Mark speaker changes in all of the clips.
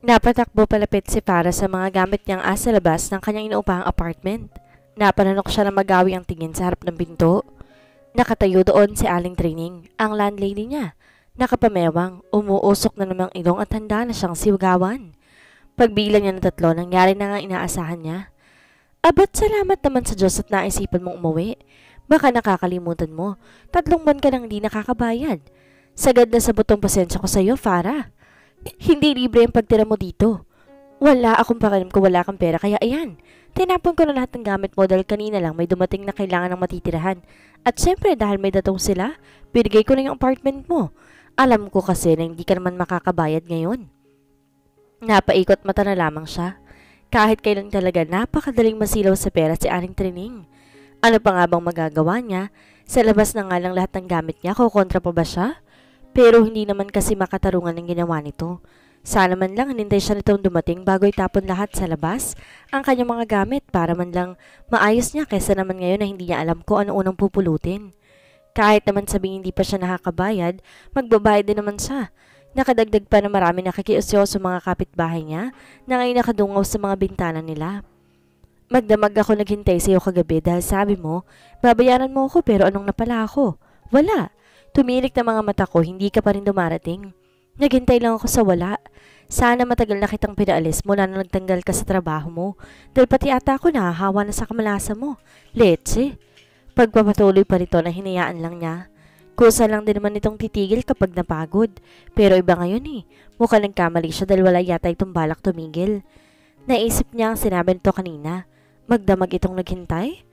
Speaker 1: Napatakbo palapit si Farah sa mga gamit niyang asa labas ng kanyang inuupahang apartment. Napananok siya na magawi ang tingin sa harap ng pinto. Nakatayo doon si Aling Trining, ang landlady niya. Nakapamewang, umuusok na namang ilong at handa na siyang siwagawan. Pagbilang niya ng 3, nangyari na nga inaasahan niya. Abat salamat naman sa Diyos at naisipan mong umuwi. Baka nakakalimutan mo, 3 buwan ka nang hindi nakakabayad. Sagad na sa butong pasensya ko sa iyo, Farah. Hindi libre ang pagtira mo dito. Wala akong pakialam kung wala kang pera kaya ayan. Tinapon ko na lahat ng gamit mo dahil kanina lang may dumating na kailangan ng matitirahan. At syempre dahil may datong sila, binigay ko na yung apartment mo. Alam ko kasi na hindi ka naman makakabayad ngayon. Napaikot mata na lamang siya. Kahit kailan talaga napakadaling masilaw sa pera si Aling Trining. Ano pa nga bang magagawa niya? Sa labas na nga lang lahat ng gamit niya, kukontra pa ba siya? Pero hindi naman kasi makatarungan ang ginawa nito. Sana man lang hinintay siya nitong dumating bago itapon lahat sa labas ang kanyang mga gamit para man lang maayos niya kaysa naman ngayon na hindi niya alam kung ano unang pupulutin. Kahit naman sabing hindi pa siya nakakabayad, magbabayad din naman siya. Nakadagdag pa na marami nakikiusyoso mga kapitbahay niya na ngayon nakadungaw sa mga bintana nila. Magdamag ako naghintay sa iyo kagabi dahil sabi mo, babayaran mo ako pero anong napala ako? Wala. Tumilik na mga mata ko, hindi ka pa rin dumarating. Naghintay lang ako sa wala. Sana matagal na kitang pinaalis mula na nagtanggal ka sa trabaho mo. Dahil pati ata ako nahahawa na sa kamalasa mo. Letse. Pagpapatuloy pa rito na hinayaan lang niya. Kusa lang din naman itong titigil kapag napagod. Pero iba ngayon eh. Mukha nagkamali siya dahil wala yata itong balak tumigil. Naisip niya ang sinabi nito kanina. Magdamag itong naghintay?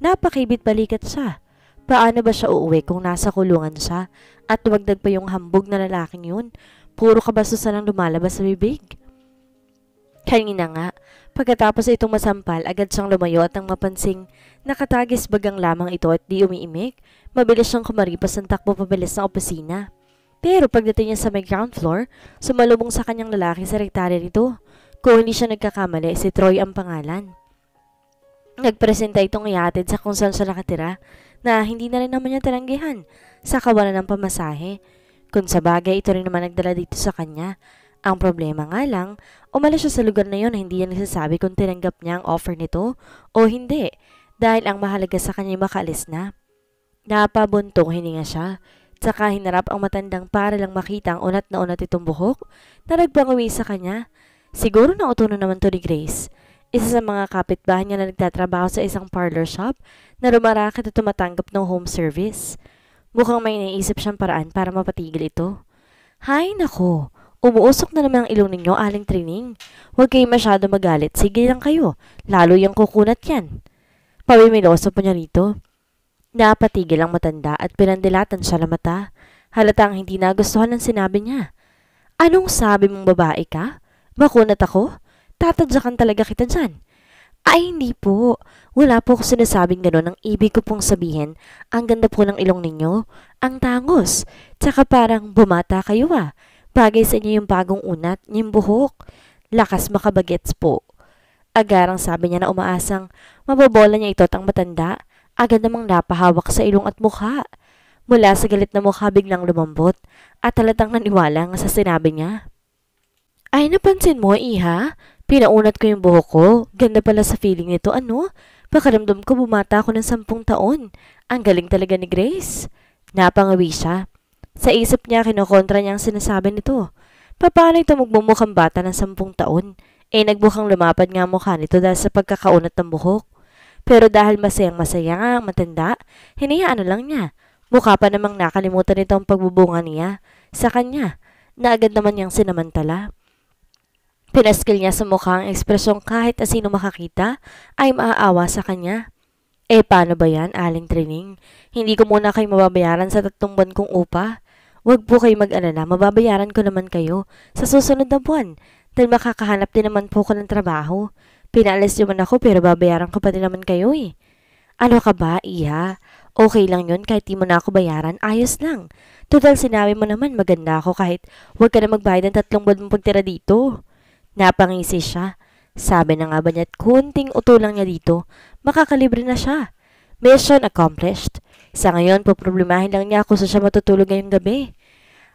Speaker 1: Napakibit balikat siya. Paano ba siya uuwi kung nasa kulungan siya at dumagdag pa yung hambog na lalaking yun? Puro kabastusan ang lumalabas sa bibig. Kanina nga, pagkatapos itong masampal, agad siyang lumayo at nang mapansing nakatagis bagang lamang ito at di umiimik, mabilis siyang kumaripas ng takbo pabilis ng opisina. Pero pagdating niya sa may ground floor, sumalubong sa kanyang lalaki sa sekretary nito. Kung hindi siya nagkakamali, si Troy ang pangalan. Nagpresenta itong ihatid sa kung saan siya nakatira na hindi na rin naman niya tinanggihan sa kawalan ng pamasahe. Kung sa bagay, ito rin naman nagdala dito sa kanya. Ang problema nga lang, umalis siya sa lugar na yon na hindi niya nagsasabi kung tinanggap niya ang offer nito o hindi dahil ang mahalaga sa kanya ay makaalis na. Napabuntong hininga siya, tsaka hinarap ang matandang para lang makita ang unat na unat itong buhok na nagpangawi sa kanya. Siguro nauto na naman to ni Grace. Isa sa mga kapitbahay niya na nagtatrabaho sa isang parlor shop na rumarakit at tumatanggap ng home service. Mukhang may naisip siyang paraan para mapatigil ito. Hay nako, umuusok na naman ang ilong ninyo, Aling Trining. Huwag kayo masyado magalit, sige lang kayo, lalo yung kukunat yan. Pamimiloso po niya rito. Napatigil ang matanda at pinandilatan siya ng mata. Halatang hindi nagustuhan ng sinabi niya. Anong sabi mong babae ka? Makunat ako? Tatadyakan talaga kita dyan. Ay, hindi po. Wala po ako sinasabing gano'n. Ang ibig ko pong sabihin, ang ganda po ng ilong ninyo. Ang tangos. Tsaka parang bumata kayo ah. Bagay sa inyo yung bagong unat, yung buhok. Lakas makabagets po. Agarang sabi niya na umaasang mabobola niya ito at ang matanda. Agad namang napahawak sa ilong at mukha. Mula sa galit na mukha biglang lumambot at halatang naniwala nga sa sinabi niya. Ay, napansin mo, iha? Pinaunat ko yung buhok ko. Ganda pala sa feeling nito, ano? Pakaramdam ko bumata ako ng 10 taon. Ang galing talaga ni Grace. Napangawi siya. Sa isip niya, kinokontra niya ang sinasabi nito. Paano ito magmumukhang bata ng 10 taon? Nagbukang lumapad nga mukha nito dahil sa pagkakaunat ng buhok. Pero dahil masayang-masaya nga ang matanda, hinayaan na lang niya. Mukha pa namang nakalimutan nito ang pagbubunga niya sa kanya, na agad naman niyang sinamantala. Pinaskil niya sa mukha ang ekspresyong kahit na sino makakita ay maaawa sa kanya. Paano ba yan, Aling Trining? Hindi ko muna kayo mababayaran sa 3 buwan kong upa. Huwag po kayo mag-alala, mababayaran ko naman kayo sa susunod na buwan dahil makakahanap din naman po ko ng trabaho. Pinaalis naman ako pero babayaran ko pa din naman kayo eh. Ano ka ba, iha? Okay lang yun kahit di mo na ako bayaran, ayos lang. Total sinabi mo naman maganda ako kahit huwag ka na magbayad ng 3 buwan mong pagtira dito. Napangisi siya. Sabi na nga ba niya't kunting utulang niya dito, makakalibre na siya. Mission accomplished. Sa ngayon, poproblemahin lang niya kung saan siya matutulog ngayong gabi.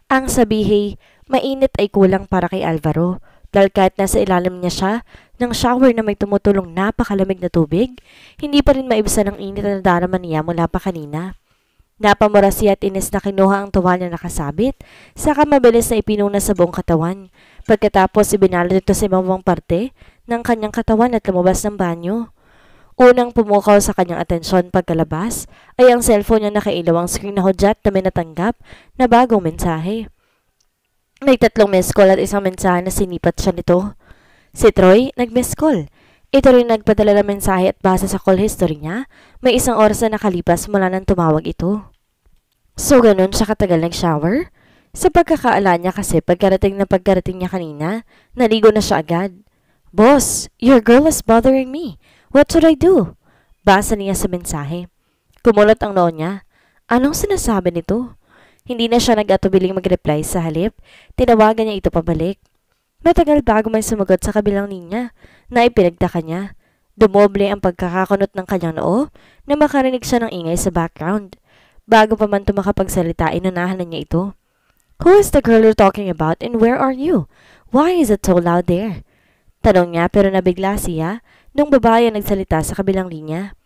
Speaker 1: Ang sabihin, mainit ay kulang para kay Alvaro. dahil kahit nasa ilalim niya siya ng shower na may tumutulong napakalamig na tubig, hindi pa rin maibsan ang init na nadarama niya mula pa kanina. Napamura siya at inis na kinuha ang tuwalya na nakasabit, saka mabilis na ipinuna sa buong katawan. Pagkatapos ibinalot ito sa ibang parte ng kanyang katawan at lumabas ng banyo. Unang pumukaw sa kanyang atensyon pagkalabas ay ang cellphone niya nakailaw ang screen na hudyat na may natanggap na bagong mensahe. May 3 missed call at isang mensahe na sinipat siya nito. Si Troy nag-miss call. Ito rin nagpadala ng mensahe at base sa call history niya, may 1 oras na nakalipas mula nang tumawag ito. So ganun siya katagal nag-shower? Sa pagkakaala niya kasi pagkarating niya kanina, naligo na siya agad. Boss, your girl is bothering me. What should I do? Basa niya sa mensahe. Kumulot ang noo niya. Anong sinasabi nito? Hindi na siya nag-atubiling mag-reply sa halip. Tinawagan niya ito pabalik. Matagal bago may sumagot sa kabilang linya na ipinagtaka niya. Dumoble ang pagkakakunot ng kanyang noo na makarinig siya ng ingay sa background. Bago pa man ito makapagsalita, inunahan na niya ito. Who is the girl you're talking about and where are you? Why is it so loud there? Tanong niya pero nabigla siya nung babae ang nagsalita sa kabilang linya.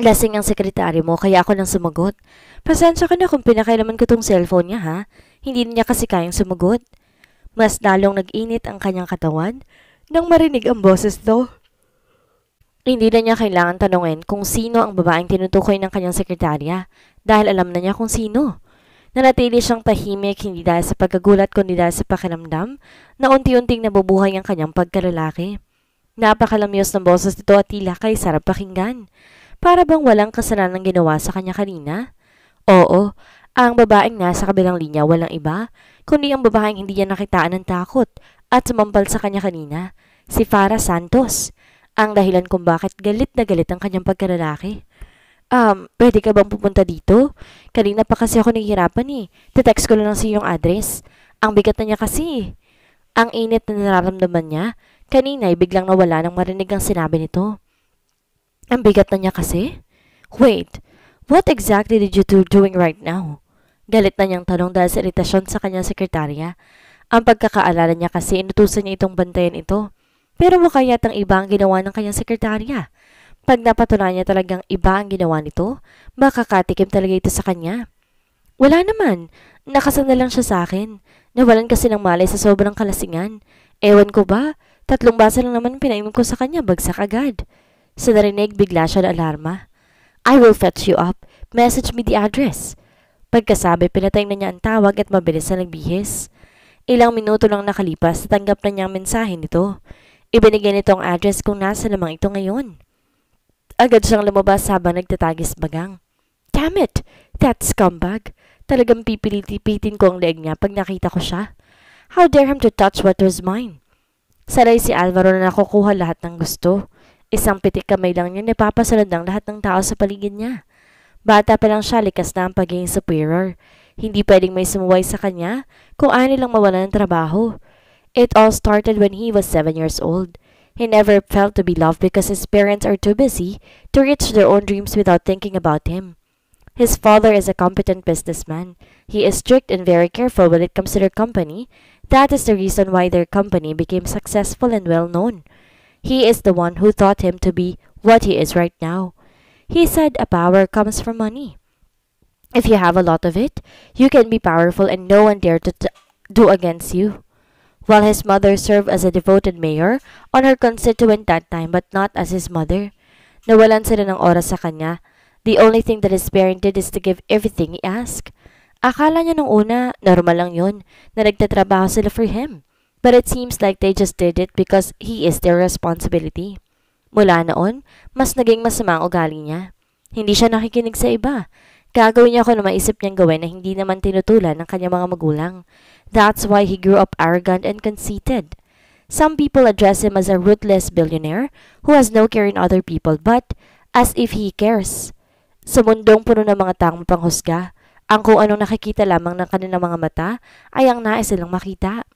Speaker 1: Lasing ang sekretary mo kaya ako nang sumagot. Pasensya ka na kung pinakailaman ko tong cellphone niya ha. Hindi niya kasi kayang sumagot. Mas lalong nag-init ang kanyang katawan nang marinig ang boses to. Hindi na niya kailangan tanungin kung sino ang babaeng tinutukoy ng kanyang sekretarya dahil alam na niya kung sino. Nanatili siyang tahimik hindi dahil sa pagkagulat kundi dahil sa pakiramdam na unti-unting nabubuhay ang kanyang pagkalalaki. Napakalamyos ng boses nito at tila kay sarap pakinggan. Para bang walang kasalanan ginawa sa kanya kanina? Oo, ang babaeng nasa kabilang linya walang iba, kundi ang babaeng hindi niya nakitaan ng takot at sumampal sa kanya kanina, si Farah Santos. Ang dahilan kung bakit galit na galit ang kanyang pagkalalaki. Pwede ka bang pupunta dito? Kanina pa kasi ako nahihirapan eh. Te-text ko lang sa iyong address. Ang bigat na niya kasi. Ang init na nararamdaman niya, kanina ay biglang nawala nang marinig ang sinabi nito. Ang bigat na niya kasi? Wait, what exactly did you two doing right now? Galit na niyang tanong dahil sa iritasyon sa kanyang sekretarya. Ang pagkakaalala niya kasi inutusan niya itong bantayan ito. Pero mukha yatang iba ang ginawa ng kanyang sekretarya. Pag napatunayan niya talagang iba ang ginawa nito, baka katikim talaga ito sa kanya. Wala naman. Nakasana lang siya sa akin. Nawalan kasi ng malay sa sobrang kalasingan. Ewan ko ba? 3 basa lang naman pinainom ko sa kanya, bagsak agad. Sa narinig, bigla siya na alarma. I will fetch you up. Message me the address. Pagkasabi, pinatay na niya ang tawag at mabilis na nagbihis. Ilang minuto lang nakalipas, natanggap na niya ang mensahe nito. Ibinigay nito ang address kung nasa lamang ito ngayon. Agad siyang lumabas habang nagtatagis bagang. Damn it! That scumbag! Talagang pipilipitin ko ang leeg niya pag nakita ko siya. How dare him to touch what was mine? Saray si Alvaro na nakukuha lahat ng gusto. Isang pitik kamay lang niya napapasunod ng lahat ng tao sa paligid niya. Bata pa lang siya, likas na ang pagiging superior. Hindi pwedeng may sumuway sa kanya kung ayaw nilang mawala ng trabaho. It all started when he was 7 years old. He never felt to be loved because his parents are too busy to reach their own dreams without thinking about him. His father is a competent businessman. He is strict and very careful when it comes to their company. That is the reason why their company became successful and well known. He is the one who taught him to be what he is right now. He said a power comes from money. If you have a lot of it, you can be powerful and no one dare to do against you. While his mother served as a devoted mayor on her constituent that time but not as his mother. Nawalan sila ng oras sa kanya. The only thing that his parent did is to give everything he asked. Akala niya nung una, normal lang yun, na nagtatrabaho sila for him. But it seems like they just did it because he is their responsibility. Mula noon, mas naging masama ang ugali niya. Hindi siya nakikinig sa iba. Gagawin niya kung ano maisip niyang gawin na hindi naman tinutulan ng kanyang mga magulang. That's why he grew up arrogant and conceited. Some people address him as a ruthless billionaire who has no care in other people but as if he cares. Sa mundong puno ng mga taong panghusga, ang kung anong nakikita lamang ng kanilang mga mata ay ang nais silang makita.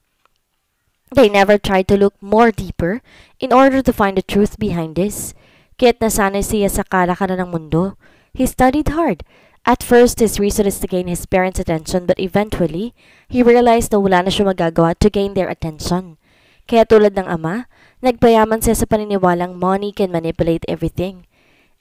Speaker 1: They never tried to look more deeper in order to find the truth behind this. Kaya't nasanay siya sa kalakaran ng mundo. He studied hard. At first, his reason is to gain his parents' attention but eventually, he realized na wala na siya magagawa to gain their attention. Kaya tulad ng ama, nagpayaman siya sa paniniwalang money can manipulate everything.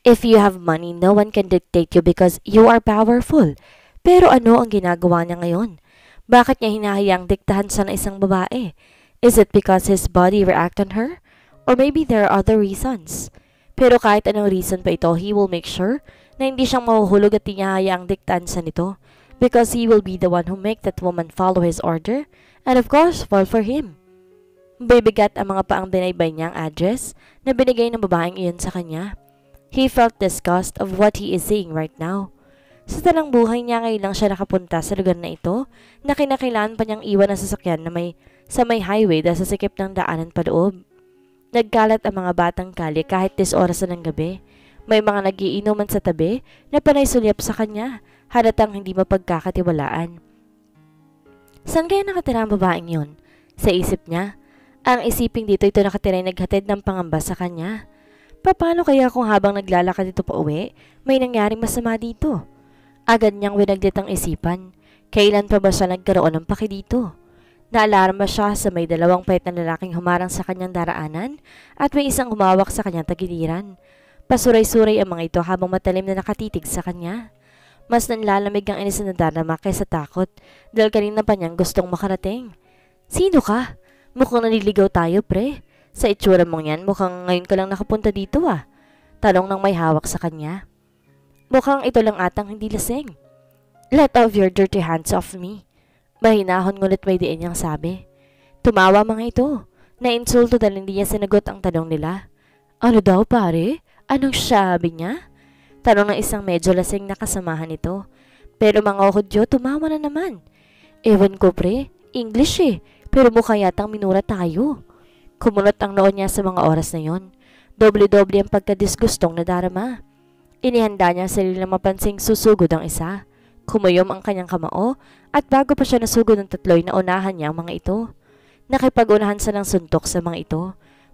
Speaker 1: If you have money, no one can dictate you because you are powerful. Pero ano ang ginagawa niya ngayon? Bakit niya hinahayang diktahan siya ng isang babae? Is it because his body react on her? Or maybe there are other reasons. Pero kahit anong reason pa ito, he will make sure na hindi siyang mahuhulog at hinahayaang diktahan siya nito. Because he will be the one who make that woman follow his order and of course fall for him. Bibigat ang mga paang binaybay niyang address na binigay ng babaeng iyon sa kanya. He felt disgust of what he is seeing right now. Sa talang buhay niya ngayon lang siya nakapunta sa lugar na ito na kinakailangan pa niyang iwan ang sasakyan na sa may highway dahil sa sikip ng daanan pa loob. Nagkalat ang mga batang kalye kahit 10 oras na ng gabi. May mga nagiinuman sa tabi na panay sulyap sa kanya, halatang hindi mapagkakatiwalaan. Saan kaya nakatira ang babaeng yun? Sa isip niya, ang isiping dito ito nakatira ay naghatid ng pangamba sa kanya. Paano kaya kung habang naglalakad ito pa uwi, may nangyaring masama dito? Agad niyang winaglit ang isipan. Kailan pa ba siya nagkaroon ng paki dito? Naalarma siya sa may 2 payat na lalaking humarang sa kanyang daraanan at may isang humawak sa kanyang tagiliran. Pasuray-suray ang mga ito habang matalim na nakatitig sa kanya. Mas nanlalamig ang inis na nadarama kaysa takot dahil kanina pa niyang gustong makarating. Sino ka? Mukhang naliligaw tayo, pre. Sa itsura mong yan, mukhang ngayon ka lang nakapunta dito ah. Tanong ng may hawak sa kanya. Mukhang ito lang atang hindi lasing. Let off your dirty hands off me. Mahinahon ngunit may diin niyang sabi. Tumawa mga ito. Nainsulto dahil hindi niya sinagot ang tanong nila. Ano daw pare? Anong sabi niya? Tanong ng isang medyo lasing na kasamahan nito. Pero mga hudyo tumawa na naman. Ewan ko pre, English eh. Pero mukha yatang minura tayo. Kumunot ang noon niya sa mga oras na yon. Doble-doble ang pagkadisgustong nadarama. Inihanda niya ang sarili na mapansing susugod ang isa. Kumuyom ang kanyang kamao at bago pa siya nasugod ng 3 naunahan niya ang mga ito. Nakipag-unahan siya ng suntok sa mga ito.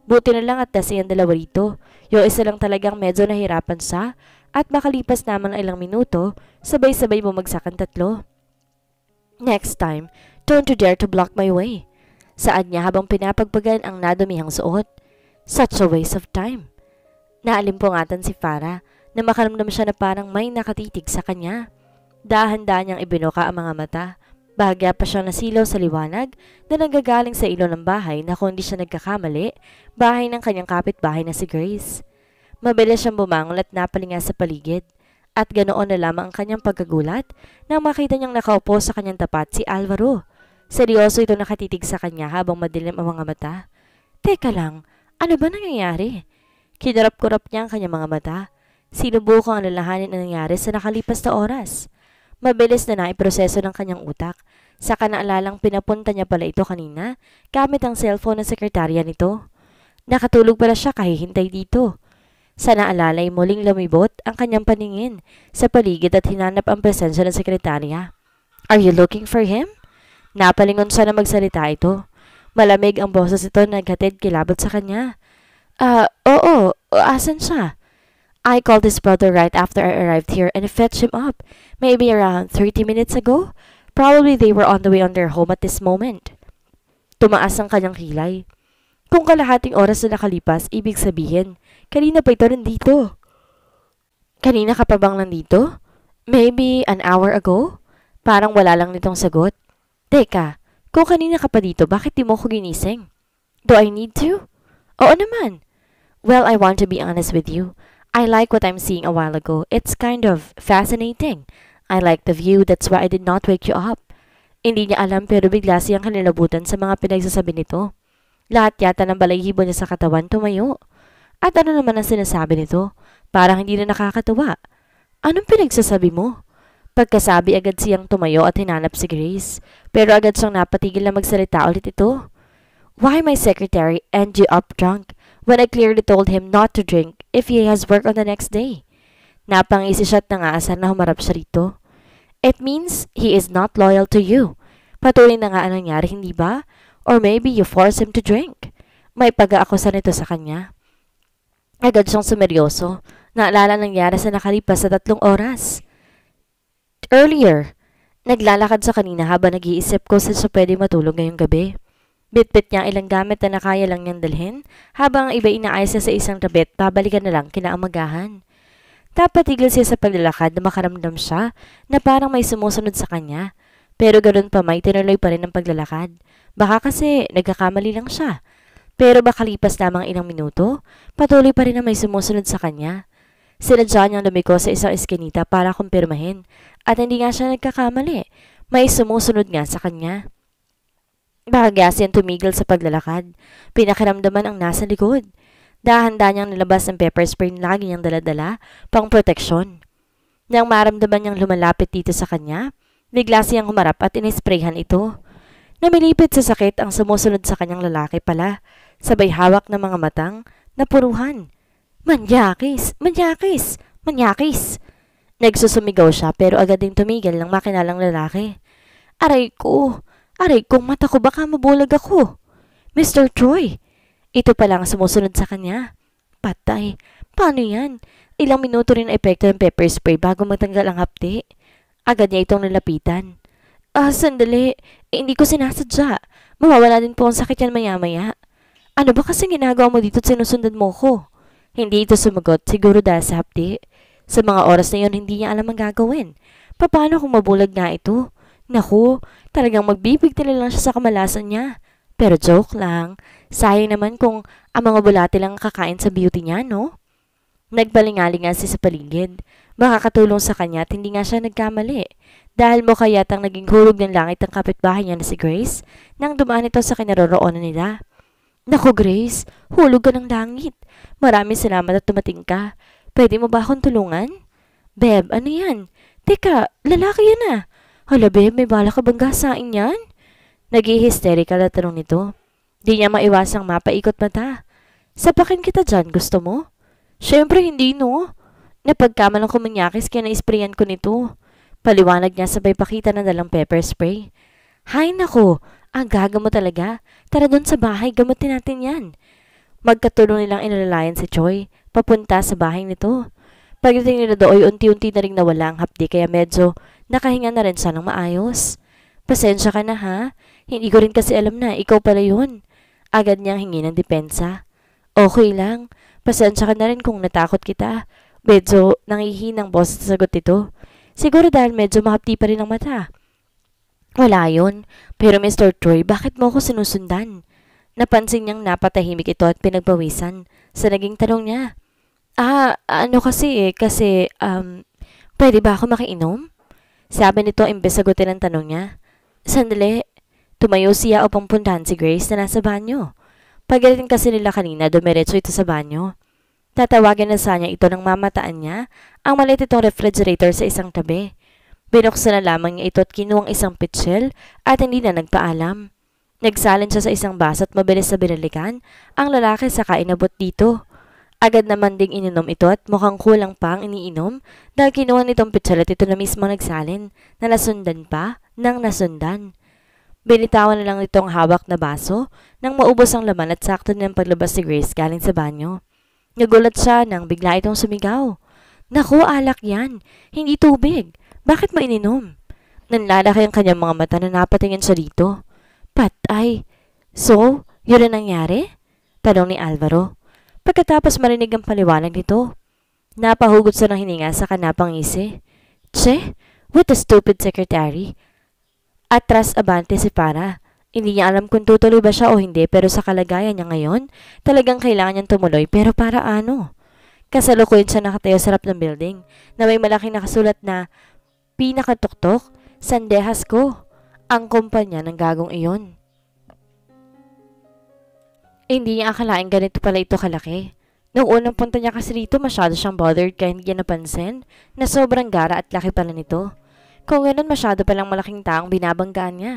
Speaker 1: Buti na lang at dasi ang 2 rito. Yung isa lang talagang medyo nahirapan siya at makalipas naman ng ilang minuto, sabay-sabay bumagsak ang 3. Next time, don't you dare to block my way. Saad niya habang pinapagpagan ang nadumihang suot. Such a waste of time. Naalimpungatan si Farah na makaramdam siya na parang may nakatitig sa kanya. Dahan-dahan niyang ibinuka ang mga mata. Bahagya pa siyang nasilaw sa liwanag na nanggagaling sa ilo ng bahay na kung hindi siya nagkakamali, bahay ng kanyang kapitbahay na si Grace. Mabilis siyang bumangon at napalinga sa paligid. At ganoon na lamang ang kanyang pagkagulat nang makita niyang nakaupo sa kanyang tapat si Alvaro. Seryoso ito nakatitig sa kanya habang madilim ang mga mata. Teka lang, ano ba nangyayari? Kinarap-kurap niya ang kanyang mga mata. Sinubukang alalahanin ang nangyari sa nakalipas na oras. Mabilis na naiproseso ng kanyang utak. Saka naalalang pinapunta niya pala ito kanina gamit ang cellphone ng sekretarya nito. Nakatulog pala siya kahihintay dito. Sa naalalay muling lumibot ang kanyang paningin sa paligid at hinanap ang presensya ng sekretarya. Are you looking for him? Napalingon siya na magsalita ito. Malamig ang boses ito na naghatid kilabot sa kanya. Oo, asan siya? I called his brother right after I arrived here and fetched him up, maybe around 30 minutes ago. Probably they were on the way on their home at this moment. Tumaas ang kanyang kilay. Kung kalahating oras na nakalipas, ibig sabihin, kanina pa ito nandito. Kanina ka pa bang nandito? Maybe an hour ago? Parang wala lang nitong sagot. Teka, kung kanina ka pa dito, bakit di mo ko ginising? Do I need to? Oo naman. Well, I want to be honest with you. I like what I'm seeing a while ago. It's kind of fascinating. I like the view, that's why I did not wake you up. Hindi niya alam pero bigla siyang kanilabutan sa mga pinagsasabi nito. Lahat yata ng balahibo niya sa katawan tumayo. At ano naman ang sinasabi nito? Parang hindi na nakakatuwa. Anong pinagsasabi mo? Pagkasabi agad siyang tumayo at hinanap si Grace. Pero agad siyang napatigil na magsalita ulit ito. Why my secretary end you up drunk when I clearly told him not to drink if he has work on the next day? Napangisi siya at nangaasar na humarap siya rito. It means he is not loyal to you. Patuloy na nga ang nangyari, hindi ba? Or maybe you force him to drink. May pag-aakusa nito sa kanya. Agad siyang sumeryoso. Naalala nangyari sa nakalipas sa 3 oras. Earlier, naglalakad sa kanina habang nag-iisip ko saan siya pwede matulog ngayong gabi. Bitbit niya ang ilang gamit na nakaya lang niyang dalhin, habang ang iba inaayos niya sa isang tabi at babalikan na lang kinaumagahan. Napatigil siya sa paglalakad na makaramdam siya na parang may sumusunod sa kanya. Pero ganoon pa may tinuloy pa rin ang paglalakad. Baka kasi nagkakamali lang siya. Pero makalipas lamang ilang minuto, patuloy pa rin na may sumusunod sa kanya. Sinadya niyang lumiko sa isang eskinita para kumpirmahin. At hindi nga siya nagkakamali. May sumusunod nga sa kanya. Bahagya siyang tumigil sa paglalakad. Pinakiramdaman ang nasa likod. Dahanda niyang nilabas ang pepper spray na lagi niyang daladala pang proteksyon. Nang maramdaman niyang lumalapit dito sa kanya, bigla siyang humarap at inisprayhan ito. Namilipit sa sakit ang sumusunod sa kanyang lalaki pala, sabay hawak ng mga matang na puruhan. Manyakis! Manyakis! Manyakis! Nagsusumigaw siya pero agad ding tumigil ng makinalang lalaki. Aray ko! Aray kong mata ko, baka mabulag ako! Mr. Troy! Ito pa lang sumusunod sa kanya. Patay! Paano yan? Ilang minuto rin na epekto ng pepper spray bago matanggal ang hapdi. Agad niya itong nalapitan. Sandali. Hindi ko sinasadya. Mawawala din po ang sakit yan maya-maya. Ano ba kasing ginagawa mo dito at sinusundan mo ko? Hindi ito sumagot, siguro dahil sa hapdi. Sa mga oras na yon, hindi niya alam ang gagawin. Paano kung mabulag nga ito? Naku, talagang magbibigtila lang siya sa kamalasan niya. Pero joke lang. Sayang naman kung ang mga bulate lang kakain sa beauty niya, no? Nagbalingaling nga siya sa paligid. Makakatulong sa kanya at hindi nga siya nagkamali. Dahil mo kaya yatang naging hulog ng langit ang kapitbahay niya na si Grace nang dumaan ito sa kinaroroonan nila. Naku Grace, hulog ka ng langit. Maraming salamat at tumating ka. Pwede mo ba akong tulungan? Beb, ano yan? Teka, lalaki yan ah. Hala Beb, may bala ka bang gasain yan? Nag-i-hysterical na tanong nito. Di niya maiwasang mapaikot mata. Sapakin kita dyan, gusto mo? Siyempre hindi no. Napagkamalang kumanyakis kaya na-sprayan ko nito. Paliwanag niya sabay pakita na dalang pepper spray. Hay nako, ang gaga mo talaga. Tara doon sa bahay, gamutin natin yan. Magkatulong nilang inalalayan si Choi, papunta sa bahay nito. Pagdating nila doon, unti-unti na rin nawala ang hapdi kaya medyo nakahinga na rin siya ng maayos. Pasensya ka na ha, hindi ko rin kasi alam na ikaw pala yun. Agad niyang hingi ng depensa. Okay lang, pasensya ka na rin kung natakot kita. Medyo nangihinang boss sa sagot ito. Siguro dahil medyo mahapdi pa rin ang mata. Wala yun, pero Mr. Troy, bakit mo ako sinusundan? Napansin niyang napatahimik ito at pinagpawisan sa naging tanong niya. Ano kasi pwede ba ako makiinom? Sabi nito imbes sagutin ang tanong niya. Sandali, tumayo siya upang puntahan si Grace na nasa banyo. Pagdating kasi nila kanina, dumiretso ito sa banyo. Tatawagin na sana ito ng mamataan niya ang maliit itong refrigerator sa isang tabi. Binuksan na lamang niya ito at kinuwang isang pitsil at hindi na nagpaalam. Nagsalin siya sa isang baso at mabilis na binalikan ang lalaki saka inabot dito. Agad naman ding ininom ito at mukhang kulang pa ang iniinom dahil kinuha nitong pitsil at ito na mismo nagsalin na nasundan pa ng nasundan. Binitawan na lang itong hawak na baso nang maubos ang laman at sakto niyang paglabas si Grace galing sa banyo. Nagulat siya nang bigla itong sumigaw. Naku, alak yan. Hindi tubig. Bakit mo ininom? Nanlalaki ang kanyang mga mata na napatingin siya dito. Patay. So, yun ang nangyari? Tanong ni Alvaro. Pagkatapos marinig ang paliwanag nito, napahugot siya ng hininga sa kanapang isi. Che, what a stupid secretary. Atras abante si Farah. Hindi niya alam kung tutuloy ba siya o hindi pero sa kalagayan niya ngayon, talagang kailangan niyang tumuloy pero para ano? Kasalukuyan siya nakatayo sa harap ng building na may malaking nakasulat na pinakatuktok, Sandehas ko, ang kumpanya ng gagong iyon. Hindi niya akalain ganito pala ito kalaki. Noong unang punta niya kasi dito, masyado siyang bothered kaya hindi niya napansin na sobrang gara at laki pala nito. Kung ganoon, masyado palang malaking taong binabanggaan niya.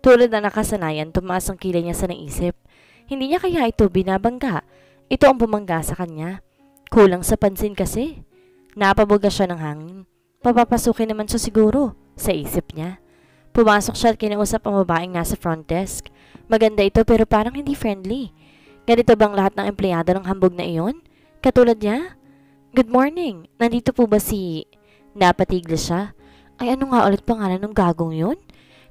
Speaker 1: Tulad na nakasanayan, tumaas ang kilay niya sa naisip. Hindi niya kaya ito binabangga. Ito ang bumangga sa kanya. Kulang sa pansin kasi. Napabuga siya ng hangin. Papapasukin naman siya siguro, sa isip niya. Pumasok siya at kinausap ang babaeng nasa front desk. Maganda ito pero parang hindi friendly. Ganito bang lahat ng empleyado ng hambog na iyon? Katulad niya? Good morning. Nandito po ba si... Napatigil siya. Ay ano nga ulit pangalan ng gagong yun?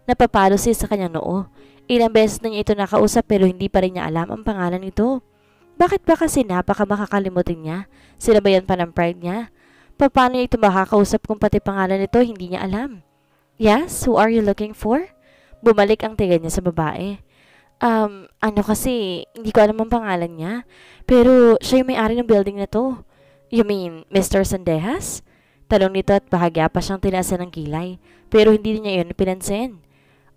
Speaker 1: Napapalo siya sa kanyang noo. Ilang beses na niya ito nakausap pero hindi pa rin niya alam ang pangalan nito. Bakit ba kasi napaka makakalimutin niya? Sila ba yan pa ng pride niya? Paano niya ito makakausap kung pati pangalan nito hindi niya alam? Yes, who are you looking for? Bumalik ang tingin niya sa babae. Ano kasi, hindi ko alam ang pangalan niya. Pero siya yung may-ari ng building na to. You mean, Mr. Sandejas? Talong nito at bahagya pa siyang tinaasan ng kilay. Pero hindi niya yun pinansin.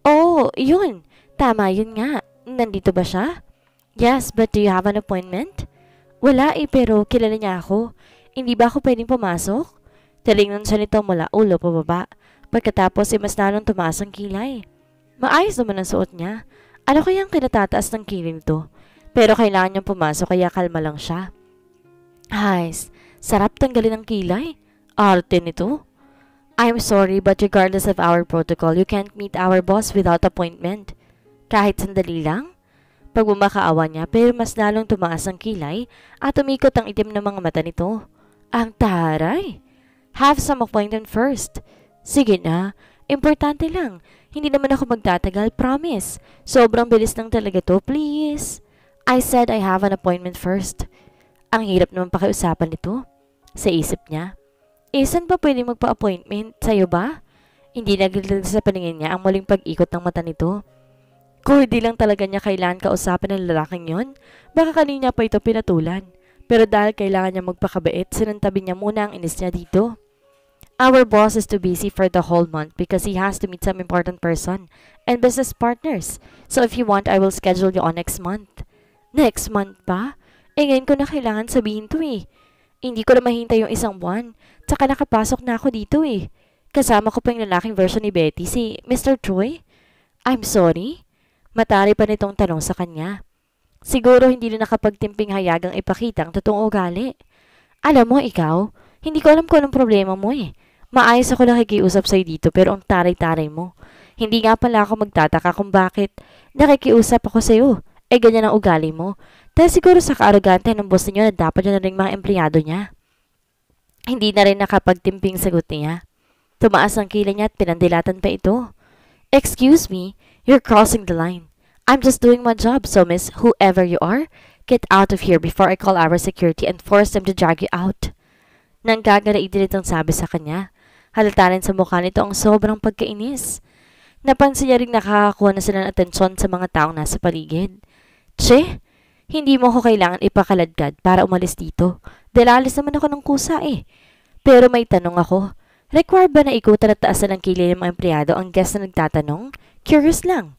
Speaker 1: Oh, yun. Tama yun nga. Nandito ba siya? Yes, but do you have an appointment? Wala pero kilala niya ako. Hindi ba ako pwedeng pumasok? Talingnan siya nito mula ulo pababa. Pagkatapos mas lalong tumaas ang kilay. Maayos naman ang suot niya. Ano kayang kinatataas ng kilay nito? Pero kailangan niyang pumasok kaya kalma lang siya. Ay, sarap tanggalin ang kilay. Arte nito. I'm sorry but regardless of our protocol, you can't meet our boss without appointment. Kahit sandali lang? Pagbumakaawa niya pero mas lalong tumaas ang kilay at umikot ang itim ng mga mata nito. Ang taray! Have some appointment first. Sige na, importante lang. Hindi naman ako magtatagal, promise. Sobrang bilis lang talaga to, please. I said I have an appointment first. Ang hirap naman pakiusapan nito. Sa isip niya. Saan pa pwede magpa-appointment? Sa'yo ba? Hindi naglalagay sa paningin niya ang muling pag-ikot ng mata nito. Kung hindi lang talaga niya kailangan kausapin ng lalaking yon, baka kanina pa ito pinatulan. Pero dahil kailangan niya magpakabait, sinantabi niya muna ang inis niya dito. Our boss is too busy for the whole month because he has to meet some important person and business partners. So if you want, I will schedule you on next month. Next month pa? Ngayon ko na kailangan sabihin to Hindi ko na mahintay yung isang buwan. Tsaka nakapasok na ako dito Kasama ko pa yung lalaking version ni Betty, si Mr. Troy. I'm sorry? Matari pa nitong tanong sa kanya. Siguro hindi na nakapagtimping hayagang ipakita ang totoong ugali. Alam mo ikaw, hindi ko alam kung anong problema mo Maayos ako nakikiusap sa'yo dito pero ang taray-taray mo. Hindi nga pala ako magtataka kung bakit nakikiusap ako sa'yo. Ganyan ang ugali mo. Dahil siguro sa kaarogante ng boss niyo na dapat yun na rin mga empleyado niya. Hindi na rin nakapagtimping sagot niya. Tumaas ang kilay niya at pinandilatan pa ito. Excuse me, you're crossing the line. I'm just doing my job, so miss, whoever you are, get out of here before I call our security and force them to drag you out. Nang gagalain din itong sabi sa kanya. Halata rin sa mukha nito ang sobrang pagkainis. Napansin niya rin nakakakuha na sila ng atensyon sa mga taong nasa paligid. Che, hindi mo ko kailangan ipakaladkad para umalis dito. Dalalis naman ako ng kusa Pero may tanong ako. Required ba na ikutan at taasan ng kilay ng mga empleyado ang guest na nagtatanong? Curious lang.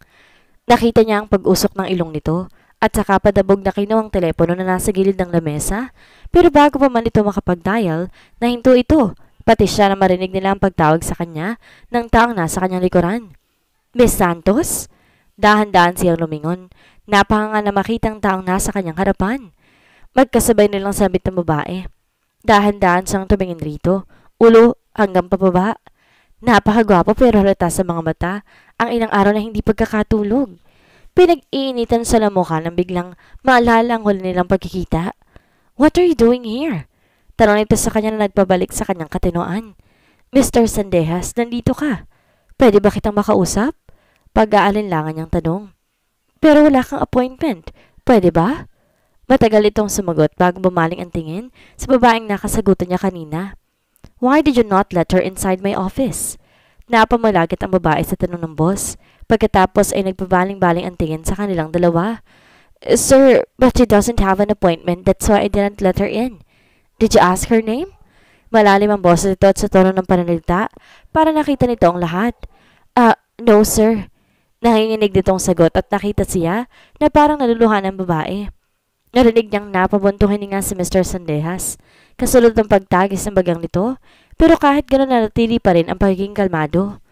Speaker 1: Nakita niya ang pag-usok ng ilong nito at saka padabog na kinuha ang telepono na nasa gilid ng lamesa. Pero bago pa man ito makapag-dial, nahinto ito. Pati siya na marinig nila ang pagtawag sa kanya ng taong nasa kanyang likuran. Miss Santos? Dahan-dahan siyang lumingon. Napakanga na makitang taong nasa kanyang harapan. Magkasabay nilang sabit ng babae. Dahan-dahan siyang tumingin rito. Ulo hanggang pababa. Napakagwapo pero halata sa mga mata ang ilang araw na hindi pagkakatulog. Pinag-iinitan sa mukha nang biglang maalala ang huli nilang pagkikita. What are you doing here? Tanong nito sa kanya na nagpabalik sa kanyang katinoan. Mr. Sandejas, nandito ka. Pwede ba kitang makausap? Pag-aalinlangan niyang tanong. Pero wala kang appointment. Pwede ba? Matagal itong sumagot bago bumaling ang tingin sa babaeng nakasagutan niya kanina. Why did you not let her inside my office? Napamalagit ang babae sa tanong ng boss. Pagkatapos ay nagbabaling-baling ang tingin sa kanilang dalawa. Sir, but she doesn't have an appointment. That's why I didn't let her in. Did you ask her name? Malalim ang boses nito at sa tono ng pananalita para nakita nito ang lahat. No sir. Nanginginig nitong sagot at nakita siya na parang naluluhan ng babae. Narinig niyang napabuntuhin nga si Mr. Sandejas. Kasulod ng pagtagis ng bagang nito, pero kahit gano'n nanatili pa rin ang pagiging kalmado.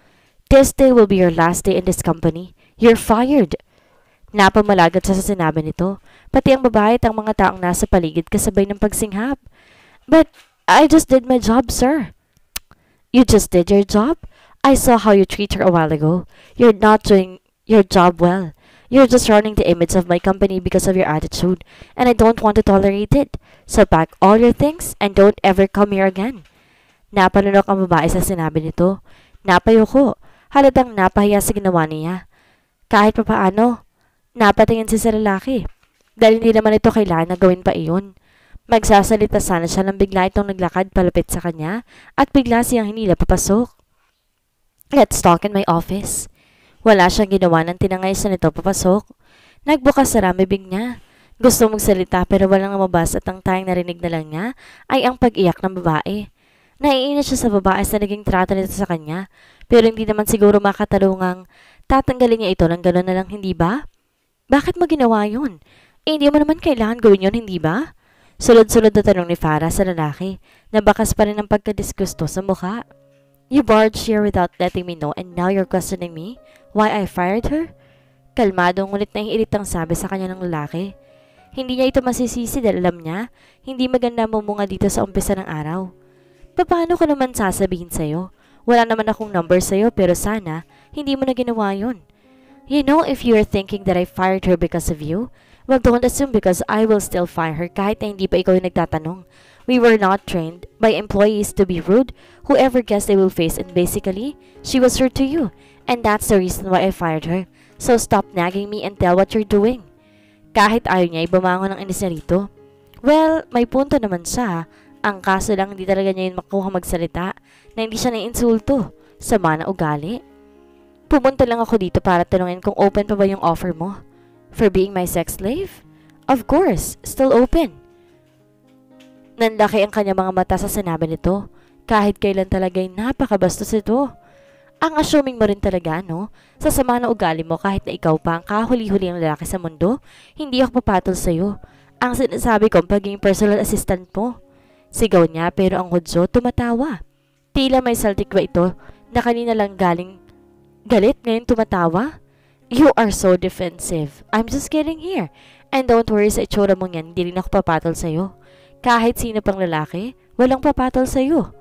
Speaker 1: This day will be your last day in this company. You're fired. Napamalagat siya sa sinabi nito, pati ang babae at ang mga taong nasa paligid kasabay ng pagsinghap. But I just did my job, sir. You just did your job? I saw how you treat her a while ago. You're not doing your job well. You're just ruining the image of my company because of your attitude, and I don't want to tolerate it. So pack all your things and don't ever come here again. Napanunok ang babae sa sinabi nito. Napayuko. Halatang napahiya sa ginawa niya. Kahit papaano, napatingin siya sa lalaki. Dahil hindi naman ito kailangan na gawin pa iyon. Magsasalita sana siya nang bigla itong naglakad palapit sa kanya at bigla siyang hinila papasok. Let's talk in my office. Wala siyang ginawa nang tinangay siya nito papasok. Nagbukas sa bibig niya. Gusto magsalita pero walang lumabas at ang tayong narinig na lang niya ay ang pag-iyak ng babae. Naiinit siya sa babae sa naging trato nito sa kanya pero hindi naman siguro makatalungang tatanggalin niya ito ng gano'n na lang, hindi ba? Bakit mo ginawa yun? Hindi mo naman kailangan gawin yun, hindi ba? Sunod-sunod na tanong ni Farah sa lalaki na bakas pa rin ang pagkadisgusto sa mukha. You barged here without letting me know and now you're questioning me why I fired her? Kalmado ngunit naiiritang sabi sa kanya ng lalaki. Hindi niya ito masisisi dahil alam niya, hindi maganda mumunga dito sa umpisa ng araw. Paano ko naman sasabihin sa'yo? Wala naman akong number sa'yo pero sana hindi mo na ginawa yun. You know, if you're thinking that I fired her because of you, well, don't assume because I will still fire her kahit na hindi pa ikaw yung nagtatanong. We were not trained by employees to be rude, whoever guess they will face, and basically, she was rude to you, and that's the reason why I fired her. So stop nagging me and tell what you're doing. Kahit ayaw niya, ibumangon ng inis niya rito. Well, may punto naman siya. Ang kaso lang hindi talaga niya yun makuha magsalita na hindi siya naiinsulto. Sama na ugali. Pumunta lang ako dito para tanungin kung open pa ba yung offer mo. For being my sex slave? Of course, still open. Nanlaki ang kanya mga mata sa sinabi nito. Kahit kailan talaga'y napakabastos ito. Ang assuming mo rin talaga, no? Sa sama na ugali mo kahit na ikaw pa ang kahuli-huli ang lalaki sa mundo, hindi ako papatol sa'yo. Ang sinasabi ko pagiging personal assistant mo. Sigaw niya pero ang hudso tumatawa. Tila may saltikwa ito na kanina lang galing galit ngayon tumatawa. You are so defensive. I'm just kidding here. And don't worry sa itsura mong yan, hindi rin ako papatol sa'yo. Kahit sino pang lalaki, walang papatol sa'yo.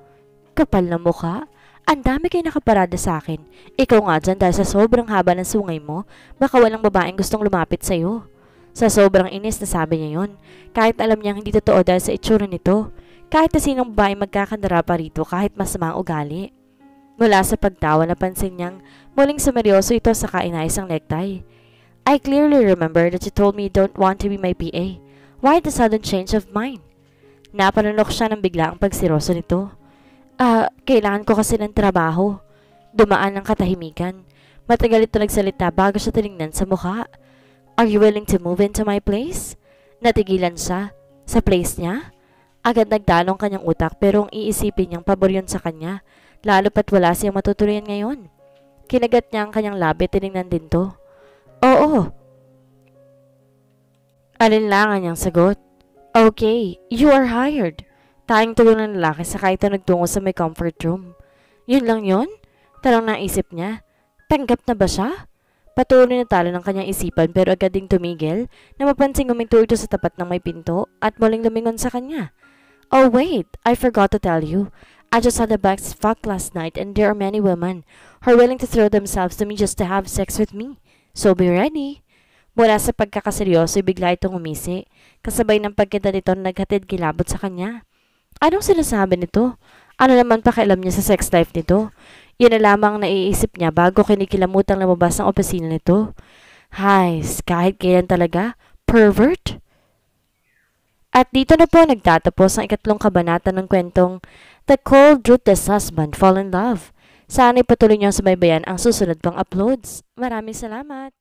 Speaker 1: Kapal na mukha. Ang dami kayo nakaparada sa akin. Ikaw nga dyan dahil sa sobrang haba ng sungay mo, baka walang babaeng gustong lumapit sa'yo. Sa sobrang inis na sabi niya yon, kahit alam niyang hindi totoo dahil sa itsura nito, kahit na sinong babae magkakandara pa rito kahit masama ang ugali. Mula sa pagtawa napansin niyang muling sumeryoso ito sa kainayang necktie. I clearly remember that you told me you don't want to be my PA. Why the sudden change of mind? Napanunok siya ng bigla ang pagsiroso nito. Kailangan ko kasi ng trabaho. Dumaan ng katahimikan. Matagal ito nagsalita bago siya tinignan sa mukha. Are you willing to move into my place? Natigilan siya. Sa place niya? Agad nagdalong kanyang utak pero ang iisipin niyang pabor yun sa kanya. Lalo pat wala siyang matutuluyan ngayon. Kinagat niya ang kanyang labi, tinignan din to. Oo. Alinlangan niyang sagot. Okay, you are hired. Tayong tugon ng lalaki saka ito nagtungo sa may comfort room. Yun lang yun? Tanong na isip niya. Tanggap na ba siya? Patuloy na talo ng kanyang isipan pero agad ding tumigil na mapansing huminto ito sa tapat ng may pinto at muling lumingon sa kanya. Oh wait, I forgot to tell you. I just had a best fuck last night and there are many women who are willing to throw themselves to me just to have sex with me. So be ready. Mula sa pagkakaseryoso, bigla itong umisi. Kasabay ng pagkita nito na naghatid kilabot sa kanya. Anong sinasabi nito? Ano naman pakialam niya sa sex life nito? Yan na lamang naiisip niya bago kinikilamutang lumabas ng opisina nito. Hays, kahit kailan talaga? Pervert? At dito na po nagtatapos ang ikatlong kabanata ng kwentong The Cold Ruthless Husband Fall in Love. Sana'y patuloy niyo subaybayan ang susunod pang uploads. Maraming salamat!